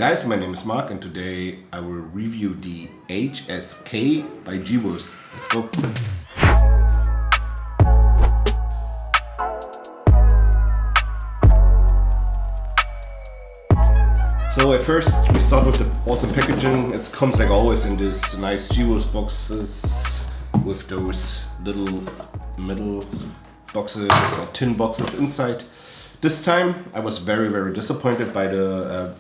guys, my name is Mark and today I will review the HSK by G-Wolves. Let's go! So at first we start with the awesome packaging. It comes like always in this nice G-Wolves boxes with those little metal boxes or tin boxes inside. This time I was very disappointed by the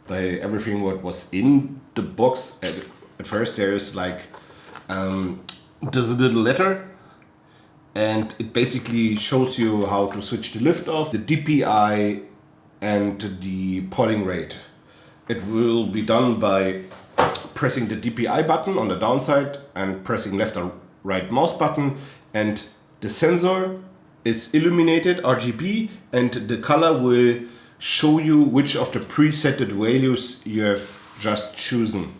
by everything what was in the box. At first there is like there's a little letter and it basically shows you how to switch the lift off, the DPI and the polling rate. It will be done by pressing the DPI button on the downside and pressing left or right mouse button, and the sensor is illuminated RGB and the color will show you which of the presetted values you have just chosen.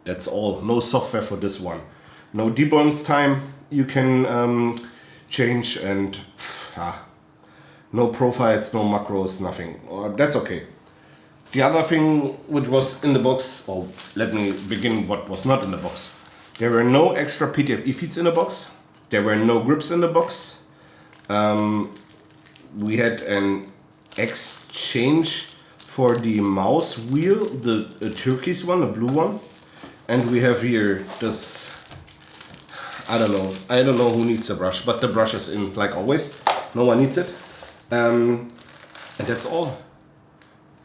That's all. No software for this one. No debounce time you can change, and no profiles, no macros, nothing. That's okay. The other thing which was in the box, or let me begin what was not in the box. There were no extra PTFE feeds in the box. There were no grips in the box. We had an exchange for the mouse wheel, the turquoise one, the blue one, and we have here this. I don't know who needs a brush, but the brush is in like always. No one needs it, and that's all.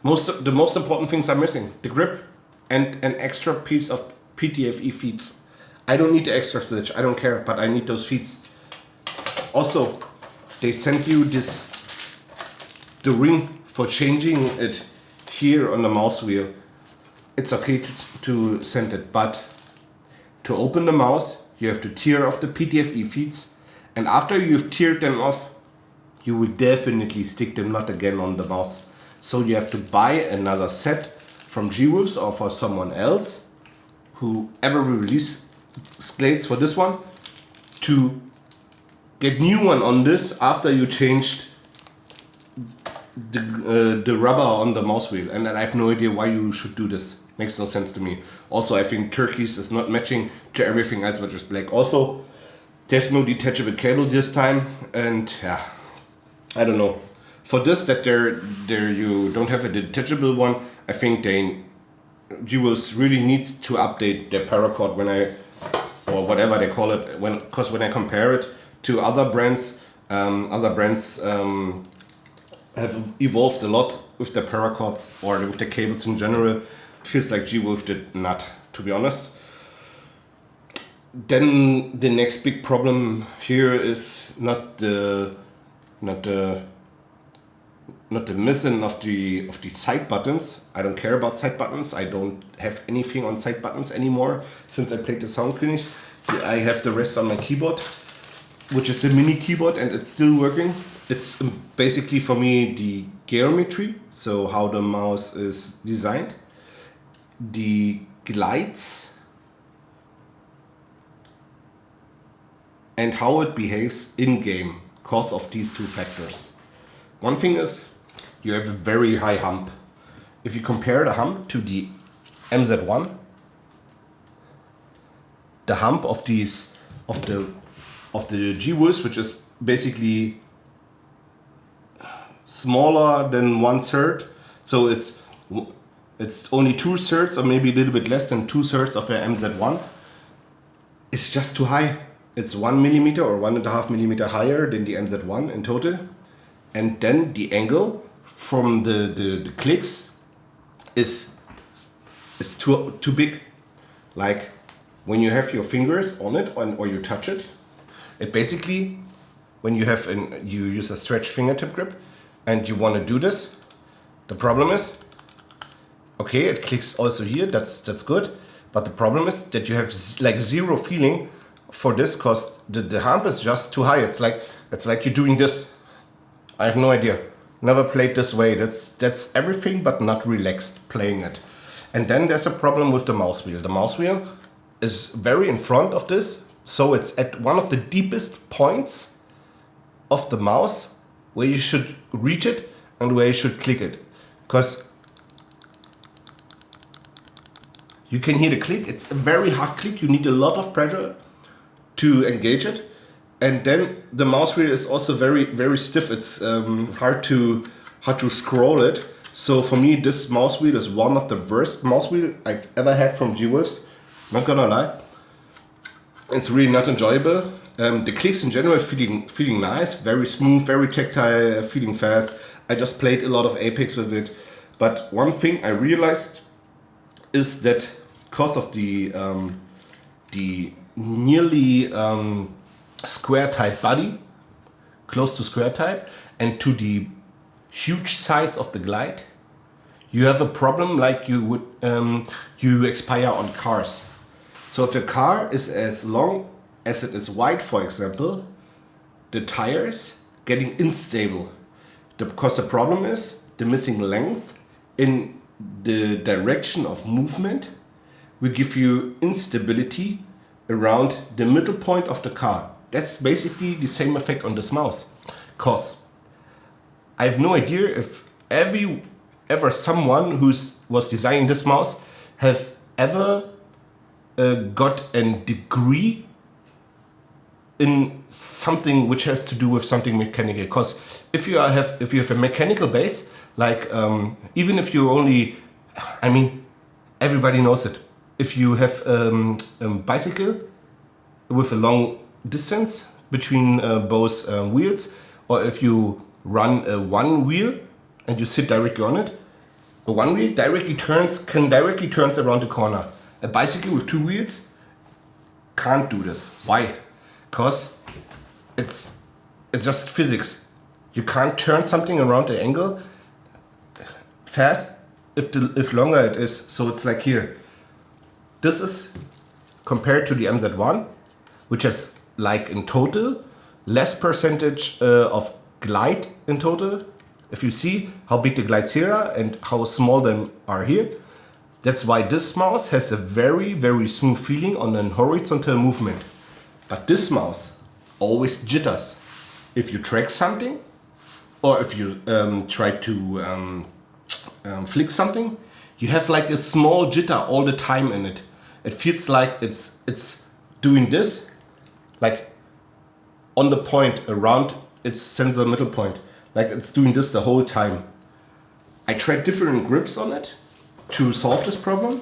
The most important things are missing: the grip and an extra piece of PTFE feeds. I don't need the extra stitch. I don't care, but I need those feeds. Also, they sent you the ring for changing it here on the mouse wheel. It's okay to send it, but to open the mouse, you have to tear off the PTFE feeds, and after you've teared them off, you will definitely stick them not again on the mouse. So you have to buy another set from G-Wolves or for someone else, whoever will release blades for this one, to get new one on this after you changed the rubber on the mouse wheel. And I have no idea why you should do this. Makes no sense to me. Also, I think turquoise is not matching to everything else which is black. Also, there's no detachable cable this time, and yeah, I don't know. For this, that there you don't have a detachable one, I think G-Wolves really needs to update their paracord or whatever they call it, because when I compare it to other brands have evolved a lot with their paracords or with the cables in general. It feels like G-Wolf did not, to be honest. Then the next big problem here is not the missing of the side buttons. I don't care about side buttons. I don't have anything on side buttons anymore since I played the Sound Finish. I have the rest on my keyboard, which is a mini keyboard, and it's still working. It's basically for me the geometry, so how the mouse is designed, the glides, and how it behaves in game because of these two factors. One thing is, you have a very high hump. If you compare the hump to the MZ1, the hump of the G-Wolves, which is basically smaller than 1/3, so it's only 2/3 or maybe a little bit less than 2/3 of the MZ1. It's just too high. It's 1 millimeter or 1.5 millimeter higher than the MZ1 in total, and then the angle from the clicks is too big. Like when you have your fingers on it or you touch it, it basically, when you use a stretch fingertip grip and you want to do this, the problem is, okay, it clicks also here, that's good, but the problem is that you have like zero feeling for this because the hump is just too high. It's like you're doing this. I have no idea. Never played this way. That's everything but not relaxed playing it. And then there's a problem with the mouse wheel. The mouse wheel is very in front of this, so it's at one of the deepest points of the mouse where you should reach it and where you should click it. Because You can hear the click. It's a very hard click. You need a lot of pressure to engage it. And then the mouse wheel is also very, very stiff. It's hard to scroll it. So for me, this mouse wheel is one of the worst mouse wheel I've ever had from G-Wolves. Not gonna lie. It's really not enjoyable. The clicks in general feeling nice, very smooth, very tactile, feeling fast. I just played a lot of Apex with it. But one thing I realized is that because of the nearly square type body, close to square type, and to the huge size of the glide, you have a problem like you would you expire on cars. So if the car is as long as it is wide, for example, the tires getting unstable. Because the problem is the missing length in the direction of movement will give you instability around the middle point of the car. That's basically the same effect on this mouse. Cause I have no idea if ever someone was designing this mouse have ever got a degree in something which has to do with something mechanical. Because if you have a mechanical base, like even if you only, I mean, everybody knows it. If you have a bicycle with a long distance between both wheels, or if you run one wheel and you sit directly on it, a one wheel can directly turns around the corner. A bicycle with two wheels can't do this. Why? Because it's just physics. You can't turn something around the angle fast if longer it is. So it's like here. This is compared to the MZ1, which has like in total less percentage of glide in total. If you see how big the glides here are and how small them are here, that's why this mouse has a very, very smooth feeling on an horizontal movement. But this mouse always jitters. If you track something, or if you try to flick something, you have like a small jitter all the time in it. It feels like it's doing this, like on the point around its sensor middle point, like it's doing this the whole time. I tried different grips on it to solve this problem,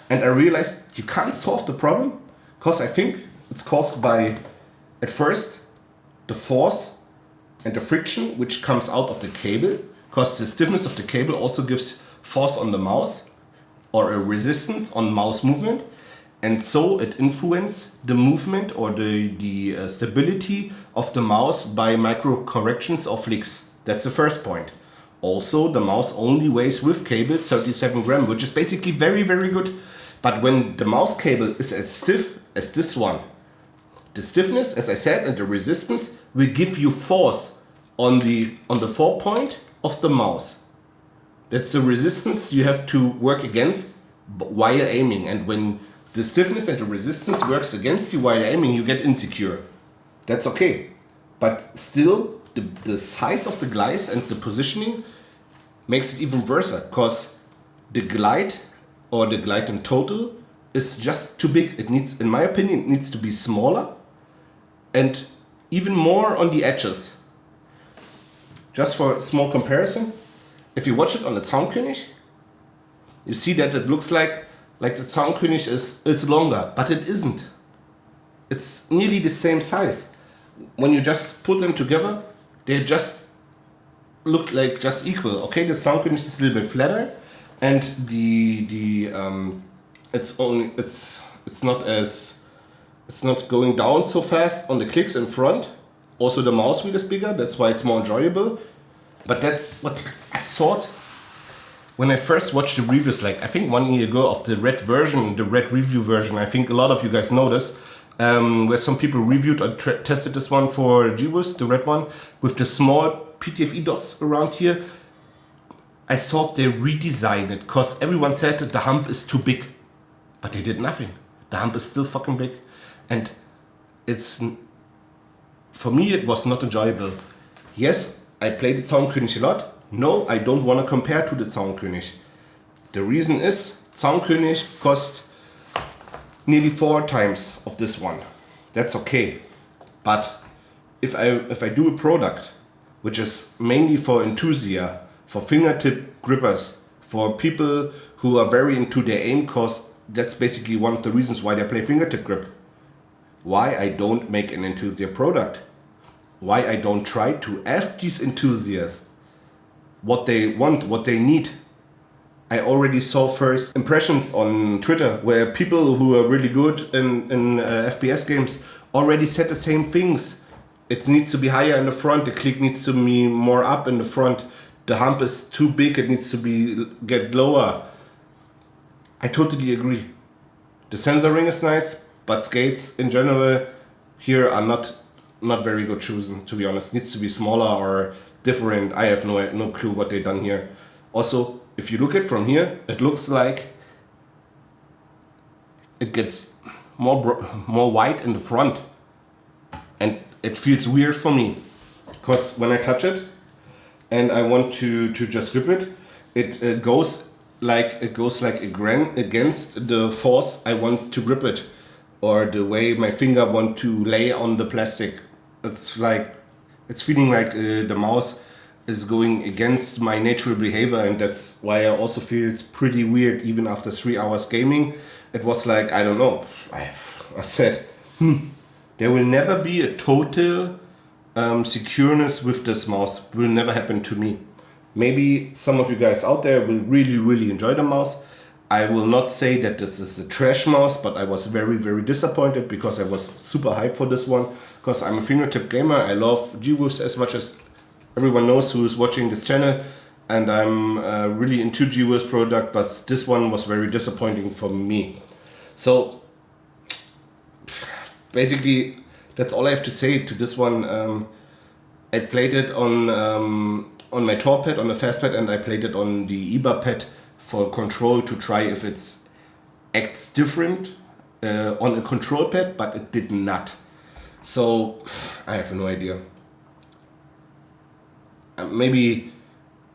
and I realized you can't solve the problem because I think it's caused by, at first, the force and the friction which comes out of the cable, because the stiffness of the cable also gives force on the mouse or a resistance on mouse movement, and so it influences the movement or the stability of the mouse by micro corrections or flicks. That's the first point. Also, the mouse only weighs with cable 37 grams, which is basically very, very good. But when the mouse cable is as stiff as this one, the stiffness, as I said, and the resistance will give you force on the 4 point of the mouse. That's the resistance you have to work against while aiming. And when the stiffness and the resistance works against you while aiming, you get insecure. That's okay. But still, the size of the glides and the positioning makes it even worse, because the glide or the glide in total is just too big. It needs, in my opinion, it needs to be smaller and even more on the edges. Just for a small comparison, if you watch it on the Zaunkönig, you see that it looks like the Zaunkönig is longer, but it isn't. It's nearly the same size. When you just put them together, they just look like just equal. Okay, the Zaunkönig is a little bit flatter, and it's not going down so fast on the clicks in front. Also, the mouse wheel is bigger. That's why it's more enjoyable. But that's what I thought when I first watched the reviews. Like I think 1 year ago of the red version, the red review version. I think a lot of you guys know this. Where some people reviewed or tested this one for G-Wolves, the red one, with the small PTFE dots around here. I thought they redesigned it because everyone said that the hump is too big, but they did nothing. The hump is still fucking big, and for me it was not enjoyable. Yes, I played the Zaunkönig a lot. No, I don't want to compare to the Zaunkönig. The reason is Zaunkönig cost nearly 4 times of this one. That's okay. But if I do a product which is mainly for enthusiasts, for fingertip grippers, for people who are very into their aim, cause that's basically one of the reasons why they play fingertip grip. Why I don't make an enthusiast product? Why I don't try to ask these enthusiasts what they want, what they need? I already saw first impressions on Twitter where people who are really good in FPS games already said the same things. It needs to be higher in the front, the click needs to be more up in the front, the hump is too big, it needs to get lower. I totally agree. The sensor ring is nice, but skates in general here are not very good chosen, to be honest. Needs to be smaller or different. I have no clue what they've done here. Also, if you look at from here, it looks like it gets more white in the front, and it feels weird for me, because when I touch it and I want to just grip it, it goes like against the force I want to grip it, or the way my finger want to lay on the plastic. It's feeling like the mouse is going against my natural behavior, and that's why I also feel it's pretty weird. Even after 3 hours gaming, it was like, I don't know, I said, there will never be a total secureness with this mouse. It will never happen to me. Maybe some of you guys out there will really enjoy the mouse. I will not say that this is a trash mouse, but I was very disappointed, because I was super hyped for this one, because I'm a fingertip gamer. I love G-Wolves as much as everyone knows who is watching this channel, and I'm really into G-Wolves product, but this one was very disappointing for me. So basically that's all I have to say to this one. I played it on my Tor pad, on the fast pad, and I played it on the EBA pad for control to try if it acts different on a control pad, but it did not. So I have no idea. Maybe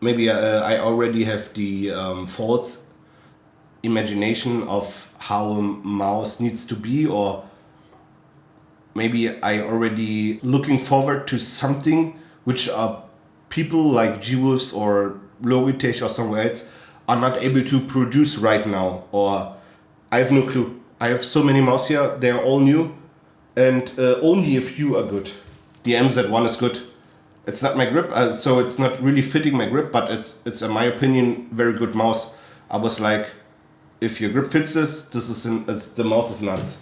I already have the false imagination of how a mouse needs to be, or maybe I already looking forward to something which people like G-Wolves or Logitech or somewhere else are not able to produce right now, or I have no clue. I have so many mouse here, they're all new, and only a few are good. The MZ1 is good. It's not my grip, so it's not really fitting my grip, but it's in my opinion very good mouse. I was like, if your grip fits this, the mouse is nuts.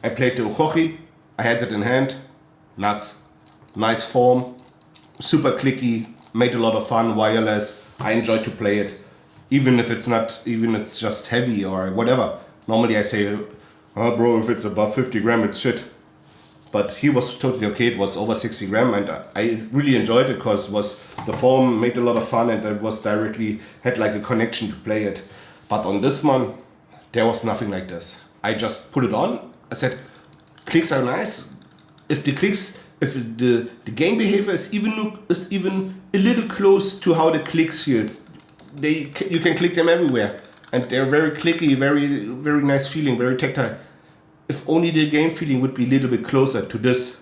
I played the Uchochi, I had it in hand, nuts. Nice form, super clicky, made a lot of fun, wireless. I enjoyed to play it, even if it's just heavy or whatever. Normally I say, oh bro, if it's above 50 gram, it's shit. But he was totally okay. It was over 60 gram, and I really enjoyed it because the form made a lot of fun, and it was had like a connection to play it. But on this one, there was nothing like this. I just put it on. I said, clicks are nice. If the game behavior is even a little close to how the clicks feels, you can click them everywhere, and they're very clicky, very nice feeling, very tactile. If only the game feeling would be a little bit closer to this,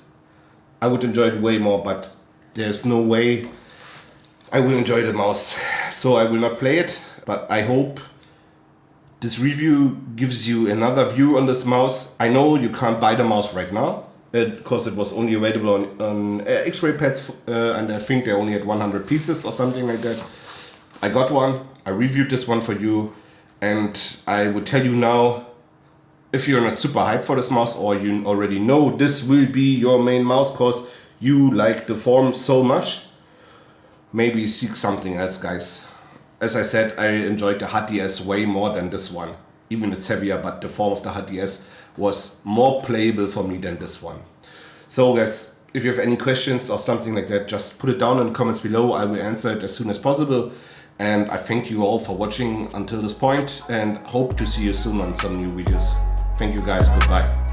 I would enjoy it way more, but there's no way I will enjoy the mouse. So I will not play it, but I hope this review gives you another view on this mouse. I know you can't buy the mouse right now, because it was only available on X-ray pads, and I think they only had 100 pieces or something like that. I got one, I reviewed this one for you, and I would tell you now, if you're not super hyped for this mouse, or you already know this will be your main mouse because you like the form so much, maybe seek something else, guys. As I said, I enjoyed the Hati S way more than this one. Even it's heavier, but the form of the Hati S was more playable for me than this one. So guys, if you have any questions or something like that, just put it down in the comments below. I will answer it as soon as possible. And I thank you all for watching until this point, and hope to see you soon on some new videos. Thank you guys, goodbye.